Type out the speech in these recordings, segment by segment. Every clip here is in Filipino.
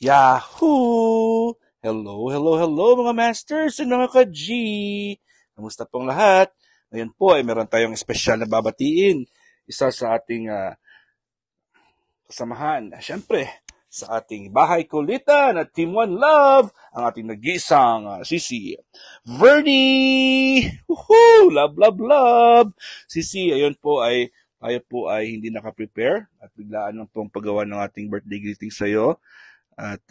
Yahoo! Hello mga masters and mga ka-G! Kamusta pong lahat? Ngayon po ay meron tayong espesyal na babatiin. Isa sa ating kasamahan. Siyempre, sa ating bahay kulitan at Team One Love, ang ating nag-iisang Sisi Vernie! Woohoo! Love! Sisi, ayun po ay tayo po ay hindi nakaprepare at biglaan lang pong paggawa ng ating birthday greeting sa iyo. At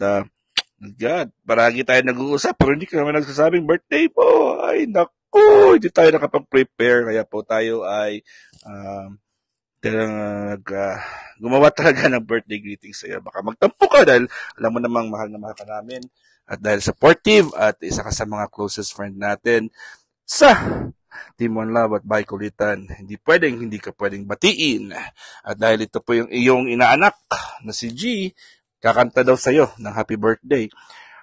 God, paragi tayo nag-uusap pero hindi ka naman nagsasabing birthday po. Ay, naku, hindi tayo nakapag-prepare. Kaya po tayo ay gumawa talaga ng birthday greeting sa iyo. Baka magtampo ka dahil alam mo namang mahal na mahal ka namin. At dahil supportive at isa ka sa mga closest friend natin sa Team One Love at Bahay Kulitan, hindi ka pwedeng batiin. At dahil ito po yung iyong inaanak na si G, kakanta daw sa'yo ng happy birthday.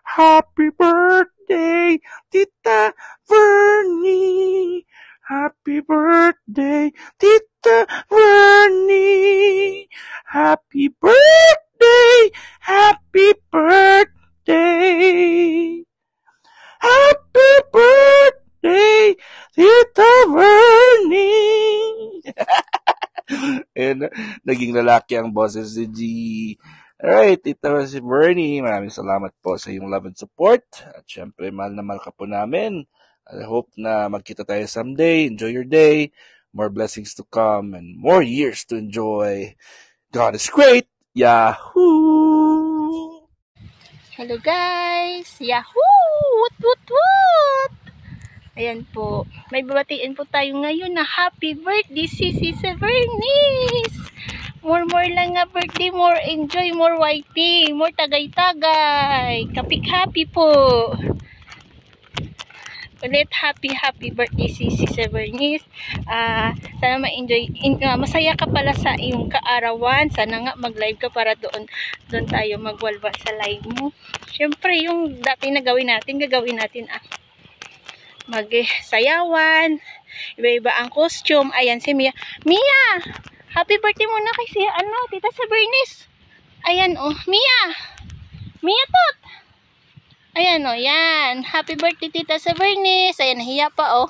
Happy birthday, Tita Vernie! Happy birthday, Tita Vernie! Happy birthday! Happy birthday! Happy birthday, Tita Vernie! And naging lalaki ang boses ni G. Alright, Tita Vernie, maraming salamat po sa iyong love and support. At syempre, mahal na mahal ka po namin. I hope na magkita tayo someday. Enjoy your day. More blessings to come and more years to enjoy. God is great. Yahoo! Hello guys! Yahoo! Woot! Ayan po. May babatiin po tayo ngayon na happy birthday Sisi Vernice! More lang nga birthday, more enjoy, more whiting, more tagay-tagay. Kapik-happy po. Ulit happy birthday Sisi Vernice. Sana ma-enjoy. Masaya ka pala sa iyong kaarawan. Sana nga mag-live ka para doon tayo magwalwal sa live mo. Syempre yung dati na gagawin natin magsayawan, iba-iba ang costume. Ayan si Mia. Happy birthday muna kay si Tita Vernice. Ayan Mia tot. Ayan yan. Happy birthday Tita Vernice. Ayan, nahiya pa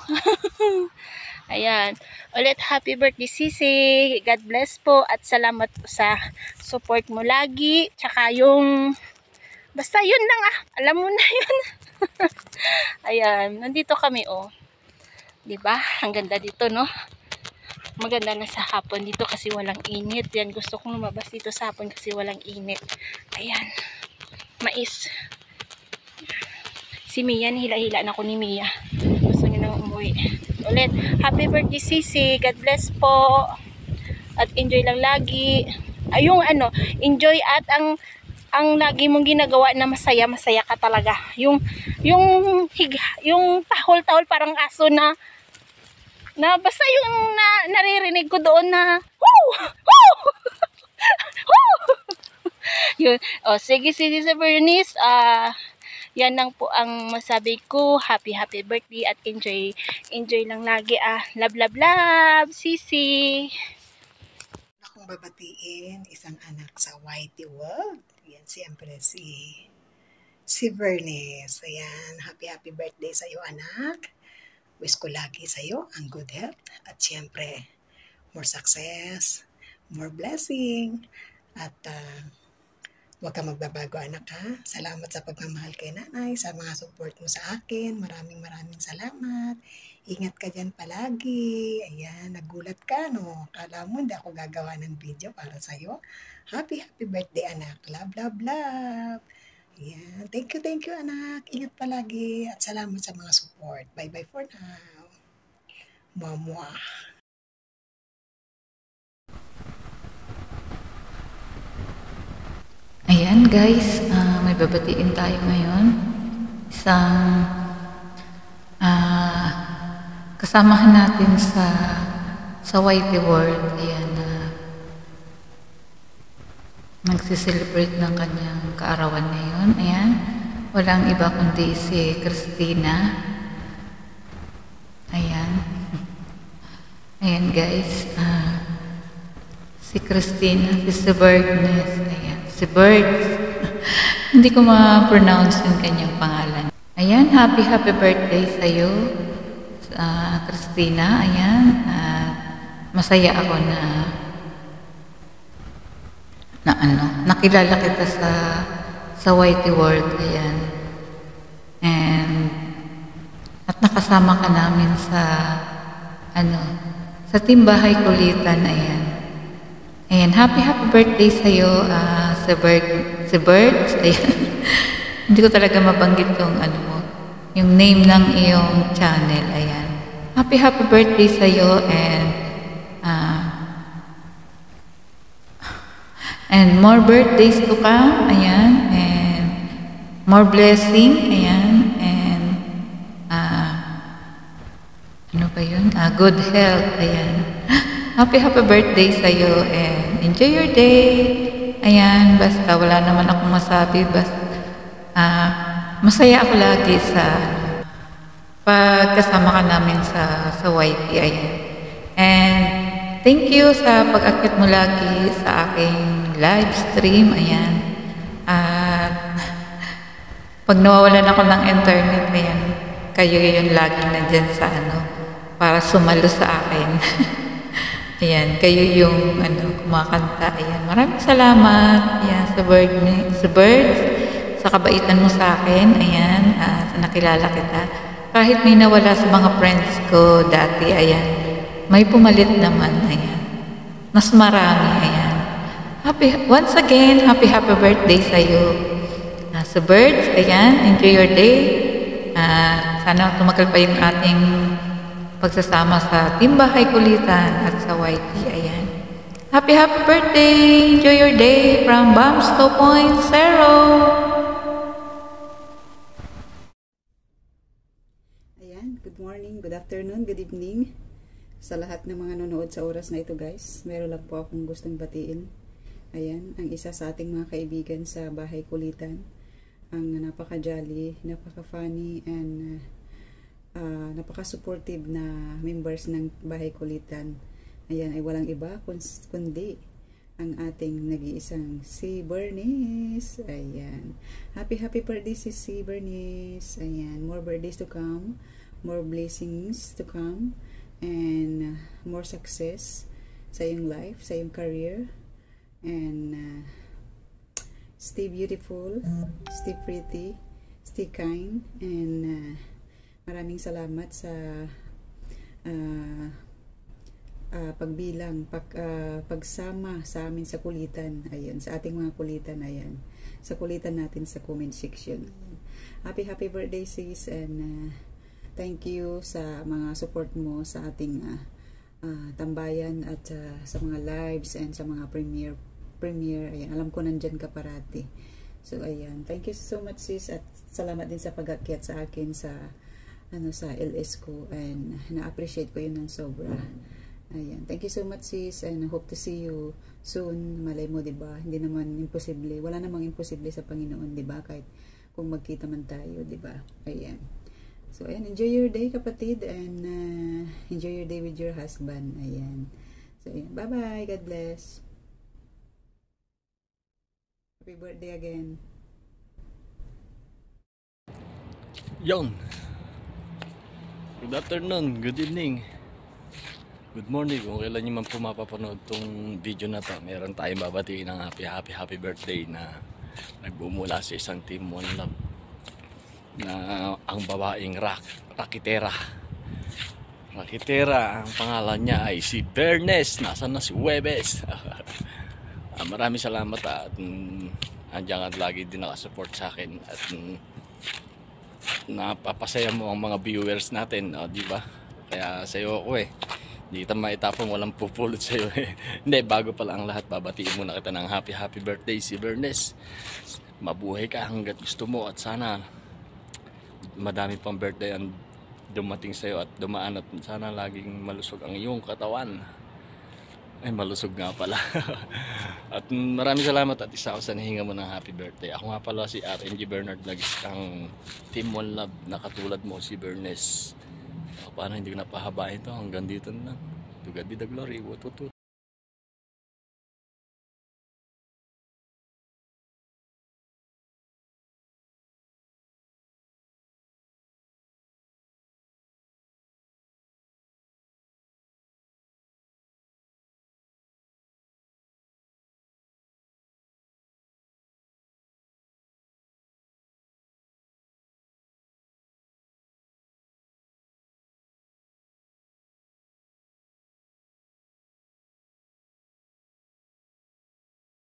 Ayan. Ulit happy birthday Sisi. God bless po at salamat po sa support mo lagi. Tsaka yung basta yun lang alam mo na yun. Ayan, nandito kami 'Di ba? Ang ganda dito, no? Maganda na sa hapon dito kasi walang init. Yan, gusto kong lumabas dito sa hapon kasi walang init. Ayan. Mais. Si Mia, hila-hila na ko ni Mia. Gusto niya nang umuwi. Ulit, happy birthday Sisi. God bless po. At enjoy lang lagi. Yung enjoy at ang lagi mong ginagawa na masaya ka talaga. Yung tahol-tahol parang aso na basta yung naririnig ko doon na woo! Yun. Sige Sisi Vernice, yan lang po ang masabi ko. Happy birthday at enjoy lang lagi. Love Sisi. Akong babatiin isang anak sa Whitey World. Yan siyempre si Vernice. Ayan, happy birthday sa iyo anak. Wish ko lagi sa iyo ang good health at siyempre more success, more blessing at huwag ka magbabago anak ha. Salamat sa pagmamahal kay nanay, sa mga support mo sa akin. Maraming salamat. Ingat ka dyan palagi. Ayan, nagulat ka no. Akala mo hindi ako gagawa ng video para sa'yo. Happy birthday anak. Love. Ayan, thank you anak. Ingat palagi at salamat sa mga support. Bye for now. Mwah. Ayan guys, may babatiin tayo ngayon. Isang kasamahan natin sa Whitey World. Ayan, nagsiselebrate ng kanyang kaarawan ngayon. Ayan, walang iba kundi si Christina. Ayan guys, si Christina, si Vernice. Ayan, si Birds. Hindi ko ma-pronounce yung kanyang pangalan. Ayan, happy birthday sa'yo, Christina. Ayan, at masaya ako na nakilala kita sa YT World. Ayan. At nakasama ka namin sa Team Bahay Kulitan. Ayan. Ayan, happy birthday sa'yo, si Birds. Ayan. Hindi ko talaga mabanggit yung name ng iyong channel. Ayan. Happy birthday sa'yo, and more birthdays to come. Ayan. And more blessing. Ayan. And ano ba yun? Good health. Ayan. Happy birthday sa'yo, and enjoy your day. Ayan, basta wala naman akong masabi. Basta masaya ako lagi sa pagkasama ka namin sa YT. Ayan. And thank you sa pag-akit mo lagi sa aking live stream. Ayan. At pag nawawalan ako ng internet, ayan, kayo yung lagi nandyan sa para sumalo sa akin. Ayan, kayo yung kumakanta. Ayan, maraming salamat. Ayan, sa Birds, sa kabaitan mo sa akin. Ayan, sa nakilala kita. Kahit may nawala sa mga friends ko dati, ayan, may pumalit naman. Ayan, mas marami. Ayan. Once again, happy birthday sa'yo. Sa Birds, ayan, enjoy your day. Sana tumagal pa yung ating pagsasama sa Team Bahay Kulitan at sa YT. Ayan. Happy birthday! Enjoy your day from Bams 2.0. Ayan, good morning, good afternoon, good evening sa lahat ng mga nanonood sa oras na ito, guys. Meron lang po akong gustong batiin. Ayan, ang isa sa ating mga kaibigan sa Bahay Kulitan. Ang napaka-jolly, napaka-funny, and napaka-supportive na members ng Bahay Kulitan. Ayan, ay walang iba kundi ang ating nag-iisang si Bernice. Ayan. Happy birthday si Bernice. Ayan, more birthdays to come, more blessings to come, and more success sa iyong life, sa iyong career. And stay beautiful, stay pretty, stay kind, and maraming salamat sa pagsama sa amin sa kulitan. Ayan, sa ating mga kulitan. Ayan, sa kulitan natin sa comment section. Happy birthday sis, and thank you sa mga support mo sa ating tambayan at sa mga lives and sa mga premiere. Ayan, alam ko nandyan ka parati. So ayan, thank you so much sis, at salamat din sa pag-akyat sa akin sa LS ko, and na-appreciate ko yun ng sobra. Ayan, thank you so much sis, and hope to see you soon. Malay mo, diba? Hindi naman imposible. Wala namang imposible sa Panginoon, diba? Kahit kung magkita man tayo, diba? Ayan. So, ayan, enjoy your day kapatid, and enjoy your day with your husband. Ayan. So, ayan, bye-bye. God bless. Happy birthday again. Yon. Good afternoon, good evening, good morning kung kailan nyo man po mapapanood tong video na to. Meron tayong babatiin ng happy birthday na nagbumula sa isang Team One Love na ang babaeng Rakitera. Ang pangalan niya ay si Bernes. Nasaan na si Webes? Maraming salamat at andyan at lagi din nakasupport sa akin, at napapasaya mo ang mga viewers natin, di ba? Kaya sa'yo ako hindi kita maitapong walang pupulot sa'yo Hindi, bago pala ang lahat, babatiin muna kita ng happy birthday si Bernes. Mabuhay ka hanggat gusto mo, at sana madami pang birthday ang dumating sa'yo at dumaan, at sana laging malusog ang iyong katawan. Ay, malusog nga pala. At maraming salamat, at isa ako sa nahinga mo ng happy birthday. Ako nga pala si RNG Bernard Lagis, ang Team One Love na katulad mo si Bernes. Paano hindi ko napahabain ito, hanggang dito na. To God be the glory. Wututut.